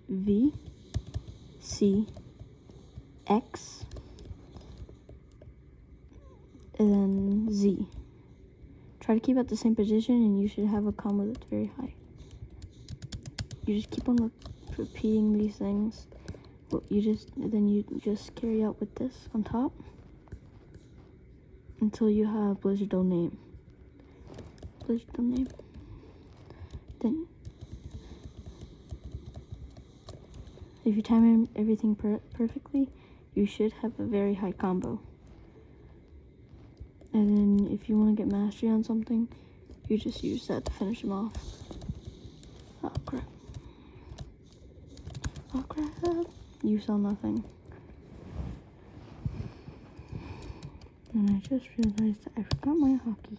V, C, X, and then Z. Try to keep at the same position and you should have a combo that's very high. You just keep on repeating these things. Then you just carry out with this on top until you have Blizzard name. Then if you time everything perfectly, you should have a very high combo. And then if you want to get mastery on something, you just use that to finish them off. Oh crap. You saw nothing. And I just realized that I forgot my hockey.